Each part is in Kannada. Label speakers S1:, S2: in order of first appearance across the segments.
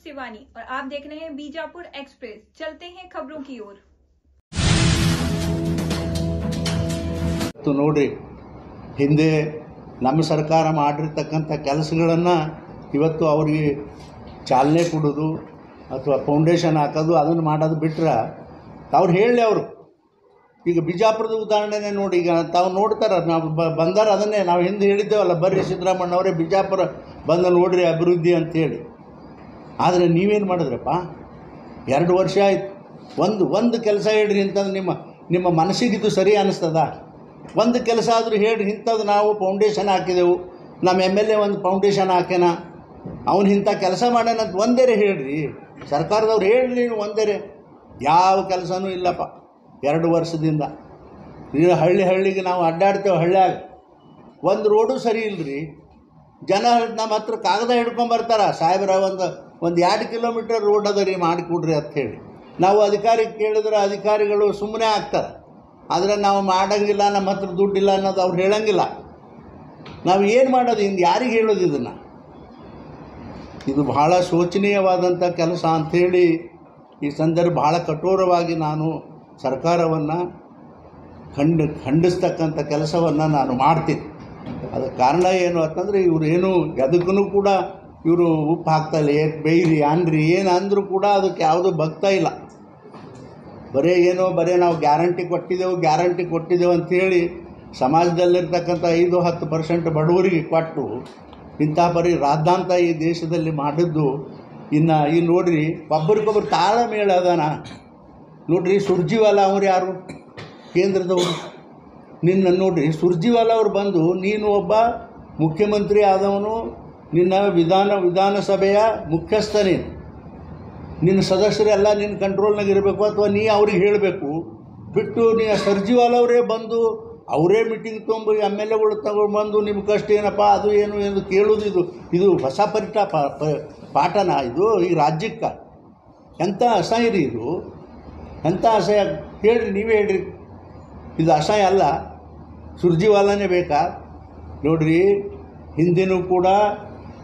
S1: शिवानी और आप देख रहे हैं बीजापुर एक्सप्रेस। चलते हैं खबरों की ओर।
S2: ನೋಡ್ರಿ, ಹಿಂದೆ ನಮ್ಮ ಸರ್ಕಾರ ಮಾಡಿರ್ತಕ್ಕಂಥ ಕೆಲಸಗಳನ್ನು ಇವತ್ತು ಅವರಿಗೆ ಚಾಲನೆ ಕೊಡೋದು ಅಥವಾ ಫೌಂಡೇಶನ್ ಹಾಕೋದು ಅದನ್ನು ಮಾಡೋದು ಬಿಟ್ಟರೆ ಅವ್ರು ಹೇಳಲಿ. ಅವರು ಈಗ ಬಿಜಾಪುರದ ಉದಾಹರಣೆನೇ ನೋಡಿ, ಈಗ ತಾವು ನೋಡ್ತಾರೆ, ನಾವು ಬಂದಾರ ಅದನ್ನೇ ನಾವು ಹಿಂದೆ ಹೇಳಿದ್ದೇವಲ್ಲ, ಬರ್ರಿ ಸಿದ್ದರಾಮಣ್ಣವರೇ ಬಿಜಾಪುರ ಬಂದು ನೋಡ್ರಿ ಅಭಿವೃದ್ಧಿ ಅಂಥೇಳಿ. ಆದರೆ ನೀವೇನು ಮಾಡಿದ್ರಪ್ಪ? 2 ವರ್ಷ ಆಯ್ತು. ಒಂದು ಕೆಲಸ ಹೇಳ್ರಿ ಅಂತಂದ್ರೆ ನಿಮ್ಮ ಮನಸ್ಸಿಗಿದು ಸರಿ ಅನ್ನಿಸ್ತದ? ಒಂದು ಕೆಲಸ ಆದರೂ ಹೇಳ್ರಿ, ಇಂಥದ್ದು ನಾವು ಫೌಂಡೇಶನ್ ಹಾಕಿದೆವು, ನಮ್ಮ MLA ಒಂದು ಫೌಂಡೇಶನ್ ಹಾಕ್ಯಾನ, ಅವನು ಇಂಥ ಕೆಲಸ ಮಾಡ್ಯಾನಂತ ಒಂದೇರೆ ಹೇಳ್ರಿ. ಸರ್ಕಾರದವ್ರು ಹೇಳ್ರಿ, ಒಂದೇರೆ ಯಾವ ಕೆಲಸನೂ ಇಲ್ಲಪ್ಪ 2 ವರ್ಷದಿಂದ. ಈಗ ಹಳ್ಳಿಗೆ ನಾವು ಅಡ್ಡಾಡ್ತೇವೆ, ಹಳ್ಳಿಯಾಗ ಒಂದು ರೋಡು ಸರಿ ಇಲ್ಲರಿ. ಜನ ನಮ್ಮ ಹತ್ರ ಕಾಗದ ಹಿಡ್ಕೊಂಬರ್ತಾರೆ, ಸಾಹೇಬ್ರ ಒಂದು 2 ಕಿಲೋಮೀಟರ್ ರೋಡ್ ಅದ ರೀ ಮಾಡಿಕೊಡ್ರಿ ಅಂಥೇಳಿ. ನಾವು ಅಧಿಕಾರಿಗೆ ಕೇಳಿದ್ರೆ ಅಧಿಕಾರಿಗಳು ಸುಮ್ಮನೆ ಆಗ್ತಾರೆ. ಆದರೆ ನಾವು ಮಾಡೋಂಗಿಲ್ಲ, ನಮ್ಮ ಹತ್ರ ದುಡ್ಡಿಲ್ಲ ಅನ್ನೋದು ಅವ್ರು ಹೇಳೋಂಗಿಲ್ಲ. ನಾವು ಏನು ಮಾಡೋದು? ಇನ್ನು ಯಾರಿಗೆ ಹೇಳೋದು ಇದನ್ನು? ಇದು ಬಹಳ ಶೋಚನೀಯವಾದಂಥ ಕೆಲಸ ಅಂಥೇಳಿ ಈ ಸಂದರ್ಭ ಭಾಳ ಕಠೋರವಾಗಿ ನಾನು ಸರ್ಕಾರವನ್ನು ಖಂಡಿಸ್ತಕ್ಕಂಥ ಕೆಲಸವನ್ನು ನಾನು ಮಾಡ್ತೀನಿ. ಅದಕ್ಕೆ ಕಾರಣ ಏನು ಅಂತಂದರೆ, ಇವರು ಏನು ಅದಕ್ಕೂ ಕೂಡ ಇವರು ಉಪ್ಪು ಹಾಕ್ತಾಯಿಲ್ಲ, ಬೈರಿ ಅನ್ರಿ ಏನು ಅಂದರೂ ಕೂಡ ಅದಕ್ಕೆ ಯಾವುದೂ ಭಕ್ತ ಇಲ್ಲ. ಬರೀ ನಾವು ಗ್ಯಾರಂಟಿ ಕೊಟ್ಟಿದ್ದೆವು ಅಂಥೇಳಿ ಸಮಾಜದಲ್ಲಿರ್ತಕ್ಕಂಥ 5-10% ಬಡವರಿಗೆ ಕೊಟ್ಟು ಇಂಥ ಬರೀ ರಾದ್ದಾಂತ ಈ ದೇಶದಲ್ಲಿ ಮಾಡಿದ್ದು. ಇನ್ನು ನೋಡ್ರಿ, ಒಬ್ಬರಿಗೊಬ್ಬರು ತಾಳಮೇಳ ಅದಾನ ನೋಡ್ರಿ. ಸುರ್ಜಿವಾಲ ಅವ್ರು ಯಾರು? ಕೇಂದ್ರದವರು. ನಿನ್ನ ನೋಡ್ರಿ, ಸುರ್ಜಿವಾಲ ಅವ್ರು ಬಂದು ನೀನು ಒಬ್ಬ ಮುಖ್ಯಮಂತ್ರಿ ಆದವನು, ನಿನ್ನ ವಿಧಾನಸಭೆಯ ಮುಖ್ಯಸ್ಥ, ನಿನ್ನ ಸದಸ್ಯರೆಲ್ಲ ನಿನ್ನ ಕಂಟ್ರೋಲ್ನಾಗ ಇರಬೇಕು, ಅಥವಾ ನೀ ಅವ್ರಿಗೆ ಹೇಳಬೇಕು. ಬಿಟ್ಟು ಸುರ್ಜಿವಾಲ ಅವರೇ ಬಂದು ಅವರೇ ಮೀಟಿಂಗ್ ತೊಗೊಂಡು MLAಗಳು ತಗೊಂಡ್ಬಂದು ನಿಮ್ಮ ಕಷ್ಟ ಏನಪ್ಪ, ಅದು ಏನು ಎಂದು ಕೇಳೋದು. ಇದು ಹೊಸ ಪಾಠನ ಇದು ಈ ರಾಜ್ಯಕ್ಕೆ? ಎಂಥ ಅಸಹ್ಯ ರೀ ಇದು, ಎಂಥ ಅಸಹ್ಯ ಹೇಳ್ರಿ, ನೀವೇ ಹೇಳ್ರಿ. ಇದು ಅಸಹ್ಯ ಅಲ್ಲ, ಸುರ್ಜಿವಾಲನೇ ಬೇಕಾ? ನೋಡ್ರಿ, ಹಿಂದೆನೂ ಕೂಡ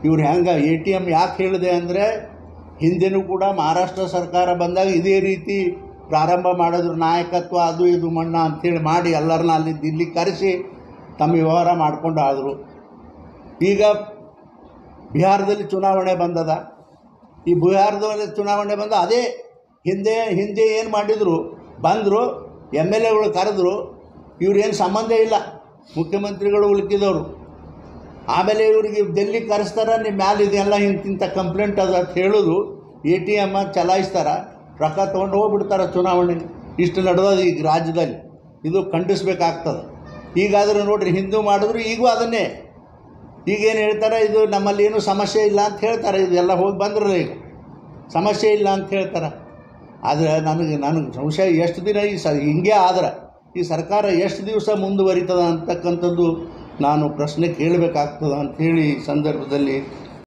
S2: ಇವ್ರು ಹೆಂಗೆ ATM ಯಾಕೆ ಹೇಳಿದೆ ಅಂದರೆ, ಹಿಂದೆನೂ ಕೂಡ ಮಹಾರಾಷ್ಟ್ರ ಸರ್ಕಾರ ಬಂದಾಗ ಇದೇ ರೀತಿ ಪ್ರಾರಂಭ ಮಾಡಿದ್ರು. ನಾಯಕತ್ವ ಅದು ಇದು ಮಣ್ಣ ಅಂಥೇಳಿ ಮಾಡಿ ಎಲ್ಲರನ್ನ ಇಲ್ಲಿ ಕರೆಸಿ ತಮ್ಮ ವ್ಯವಹಾರ ಮಾಡ್ಕೊಂಡು ಆದರು. ಈಗ ಬಿಹಾರದಲ್ಲಿ ಚುನಾವಣೆ ಬಂದದ. ಈ ಬಿಹಾರದಲ್ಲಿ ಚುನಾವಣೆ ಬಂದ ಅದೇ ಹಿಂದೆ ಏನು ಮಾಡಿದರು, ಬಂದರು MLAಗಳು ಕರೆದ್ರು, ಇವ್ರೇನು ಸಂಬಂಧ ಇಲ್ಲ, ಮುಖ್ಯಮಂತ್ರಿಗಳು ಉಳ್ಕಿದವರು. ಆಮೇಲೆ ಇವ್ರಿಗೆ ಡೆಲ್ಲಿ ಕರೆಸ್ತಾರೆ, ನಿಮ್ಮ ಮ್ಯಾಲೆ ಇದೆಲ್ಲ ಇಂಥ ಕಂಪ್ಲೇಂಟ್ ಅದ ಅಂತ ಹೇಳೋದು. ATM ಚಲಾಯಿಸ್ತಾರೆ, ರೊಕ್ಕ ತೊಗೊಂಡು ಹೋಗ್ಬಿಡ್ತಾರೆ ಚುನಾವಣೆಗೆ. ಇಷ್ಟು ನಡೆದೋದು ಈಗ ರಾಜ್ಯದಲ್ಲಿ. ಇದು ಖಂಡಿಸ್ಬೇಕಾಗ್ತದೆ. ಈಗಾದರೂ ನೋಡಿರಿ, ಹಿಂದೂ ಮಾಡಿದ್ರು ಈಗೂ ಅದನ್ನೇ. ಈಗೇನು ಹೇಳ್ತಾರೆ, ಇದು ನಮ್ಮಲ್ಲಿ ಏನೂ ಸಮಸ್ಯೆ ಇಲ್ಲ ಅಂತ ಹೇಳ್ತಾರೆ. ಇದೆಲ್ಲ ಹೋಗಿ ಬಂದ್ರಲ್ಲ, ಈಗ ಸಮಸ್ಯೆ ಇಲ್ಲ ಅಂತ ಹೇಳ್ತಾರೆ. ಆದರೆ ನನಗೆ ಸಂಶಯ, ಎಷ್ಟು ದಿನ ಹಿಂಗೆ ಆದ್ರೆ ಈ ಸರ್ಕಾರ ಎಷ್ಟು ದಿವಸ ಮುಂದುವರಿತದ ಅಂತಕ್ಕಂಥದ್ದು ನಾನು ಪ್ರಶ್ನೆ ಕೇಳಬೇಕಾಗ್ತದೆ ಅಂಥೇಳಿ ಈ ಸಂದರ್ಭದಲ್ಲಿ